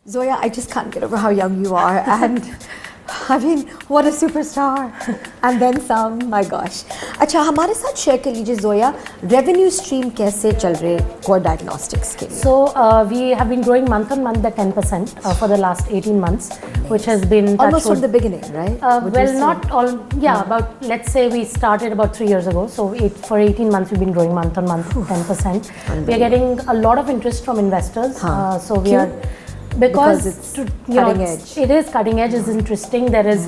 Zoya, I just can't get over how young you are, and I mean, what a superstar, and then some. My gosh. अच्छा, हमारे साथ share कर लीजिए Zoya, revenue stream कैसे चल रहे core diagnostics के लिए? So we have been growing month on month at 10% for the last 18 months, which has been almost from the beginning, right? Well, not all. Yeah, about, let's say we started about 3 years ago. So for 18 months we've been growing month on month 10%. We are getting a lot of interest from investors. So we are. Because it's cutting edge. It is cutting edge. It's interesting. There is,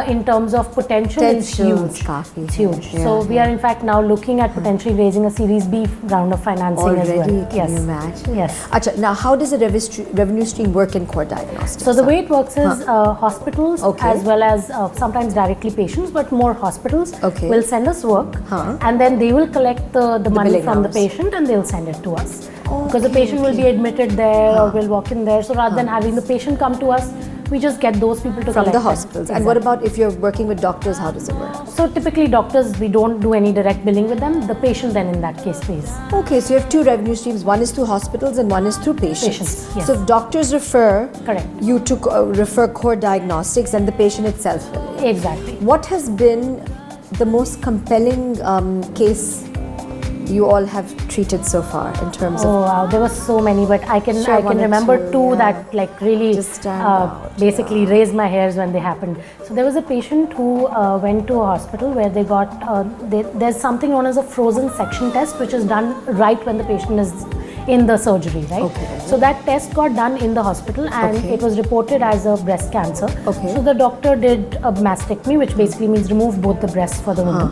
in terms of potential, it's huge. It's huge. Yeah, so we are in fact now looking at potentially raising a Series B round of financing already, as well. Can you imagine? Yes. Achha, now how does a revenue stream work in core diagnostics? So the way it works is hospitals as well as sometimes directly patients, but more hospitals will send us work, and then they will collect the money from the patient and they'll send it to us. Because the patient will be admitted there or will walk in there. So rather than having the patient come to us, we just get those people to collect from the hospitals. And what about if you're working with doctors? How does it work? So typically doctors, we don't do any direct billing with them. The patient then in that case pays. Okay, so you have two revenue streams. One is through hospitals and one is through patients. Yes. So if doctors refer you to refer core diagnostics, and the patient itself will. Exactly. What has been the most compelling case you all have treated so far in terms of? Oh wow, there were so many, but I can remember two that like really basically raised my hairs when they happened. So there was a patient who went to a hospital where they got there's something known as a frozen section test, which is done right when the patient is in the surgery, right? So that test got done in the hospital, and it was reported as a breast cancer. So the doctor did a mastectomy, which basically means remove both the breasts for the woman.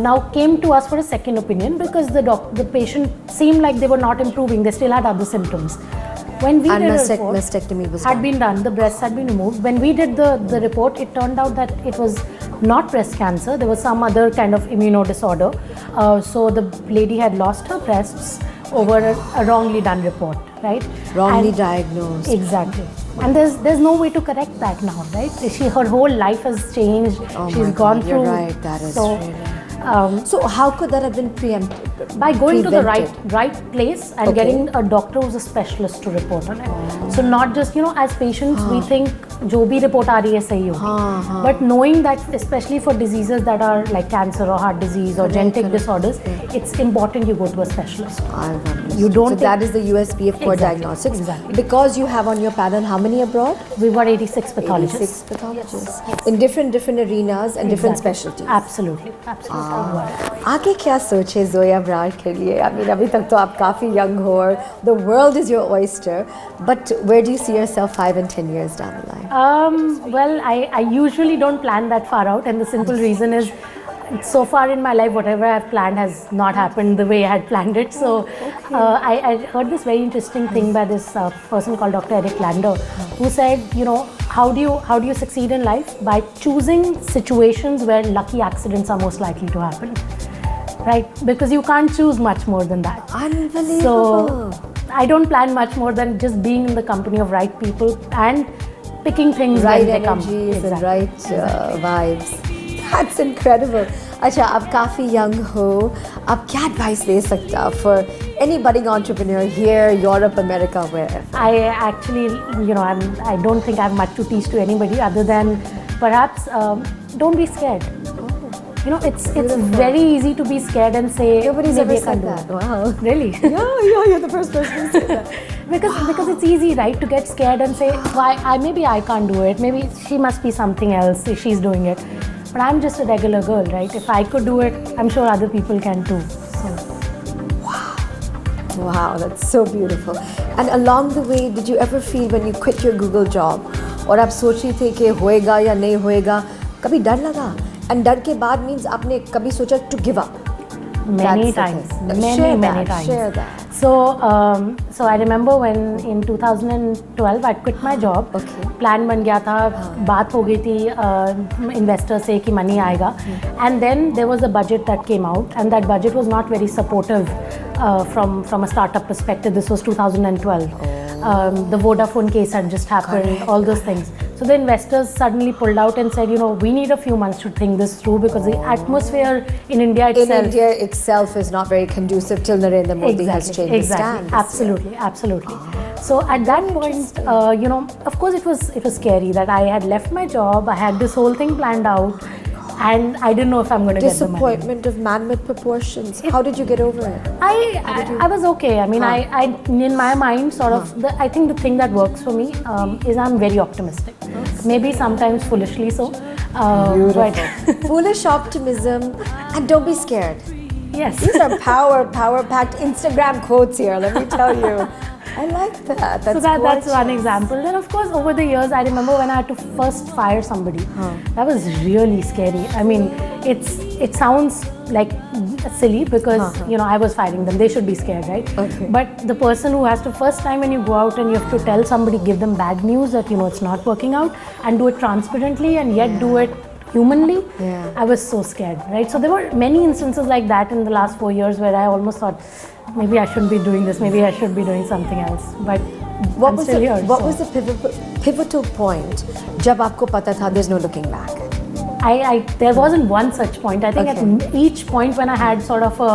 Now came to us for a second opinion because the patient seemed like they were not improving. They still had other symptoms. When we did a report, mastectomy had been done, the breasts had been removed. When we did the report, it turned out that it was not breast cancer. There was some other kind of immunodisorder. So the lady had lost her breasts over a wrongly done report, right? Wrongly diagnosed. Exactly. And there's no way to correct that now, right? Her whole life has changed. She's gone through. You're right. That is true. So how could that have been preempted? By going to the right place and getting a doctor who's a specialist to report on it. So not just, as patients we think जो भी report आ रही है सही होगी. But knowing that especially for diseases that are like cancer or heart disease or genetic disorders, it's important you go to a specialist. You don't. So that is the USP of core diagnostics. Exactly. Because you have on your panel how many abroad? We've got 86 pathologists. 86 pathologists in different arenas and different specialties. Absolutely. आगे क्या सोचे ज़ोया ब्रार के लिए? I mean, अभी तक तो आप काफ़ी young हो और the world is your oyster. But where do you see yourself 5 and 10 years down the line? Well, I usually don't plan that far out, and the simple reason is so far in my life, whatever I've planned has not happened the way I had planned it. So I heard this very interesting thing by this person called Dr. Eric Lander, who said, how do you succeed in life? By choosing situations where lucky accidents are most likely to happen, right? Because you can't choose much more than that. Unbelievable. So I don't plan much more than just being in the company of right people and picking things right when they come. Energies and right vibes. That's incredible. अच्छा, आप काफ़ी young हो, आप क्या advice दे सकते हो for any budding entrepreneur here, Europe, America, wherever? I actually, I don't think I have much to teach to anybody other than perhaps don't be scared. It's very easy to be scared and say nobody's ever said that. Wow. Really? Yeah, you're the first person to say that. Because it's easy, right, to get scared and say, maybe I can't do it. Maybe she must be something else if she's doing it. But I'm just a regular girl, right? If I could do it, I'm sure other people can too. So. Wow, that's so beautiful. And along the way, did you ever feel when you quit your Google job, और आप सोच रही थे कि होएगा या नहीं होएगा, कभी डर लगा? And डर के बाद means आपने कभी सोचा to give up? Many times. Many times. Share that. So I remember when in 2012 I quit my job. Plan बन गया था, बात हो गई थी investor से कि money आएगा. And then there was a budget that came out, and that budget was not very supportive from a startup perspective. This was 2012. The Vodafone case had just happened. All those things. So the investors suddenly pulled out and said, we need a few months to think this through because the atmosphere in India itself is not very conducive till Narendra Modi has changed his stance. Absolutely. So at that point, you know, of course it was scary that I had left my job, I had this whole thing planned out, and I didn't know if I'm going to get the money. Disappointment of man-made proportions. How did you get over it? I was okay. I mean, I in my mind, sort of, I think the thing that works for me is I'm very optimistic. Maybe sometimes foolishly so. But Foolish optimism, and don't be scared. yes. These are power-packed Instagram quotes here, let me tell you. I like that. That's So that's gorgeous. one example. Then of course over the years I remember when I had to first fire somebody. That was really scary. I mean, it sounds like silly because you know I was firing them. They should be scared, right? Okay. But the person who has to, first time when you go out and you have to tell somebody, give them bad news that you know it's not working out, and do it transparently and yet do it humanly, I was so scared, right? So there were many instances like that in the last 4 years where I almost thought maybe I shouldn't be doing this, maybe I should be doing something else. But What I'm was still the, here. what so. was the pivotal point जब आपको पता था there's no looking back? There wasn't one such point. I think at each point when I had sort of a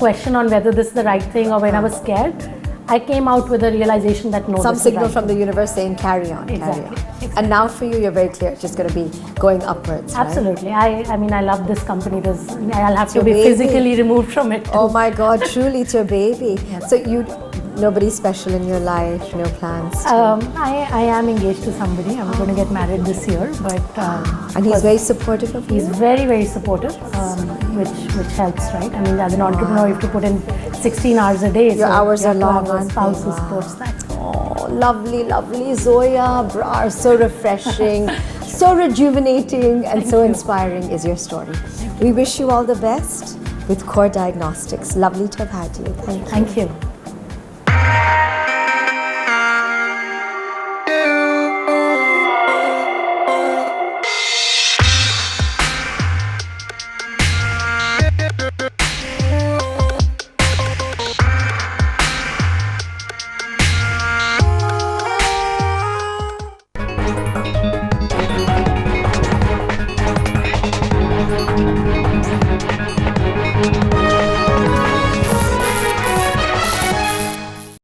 question on whether this is the right thing or when I was scared, I came out with a realization that no, Some this is signal right from the universe saying carry on, Exactly, carry on. exactly. And now for you, you're very clear. It's just going to be going upwards, right? Absolutely. I mean, I love this company. I'll have to your be baby. physically removed from it. Oh my God, truly, it's your baby. So nobody special in your life, no plans. I am engaged to somebody. I'm going to get married this year, but And he's very supportive of he's you? very, very supportive, which helps, right? I mean, as an entrepreneur, you have to put in 16 hours a day. Your hours you are have to long, have a aren't spouse they? who Wow. supports that. Oh, lovely, lovely. Zoya Brar, so refreshing, so rejuvenating, and so inspiring is your story. We wish you all the best with Core Diagnostics. Lovely to have had you. Thank you. Thank you.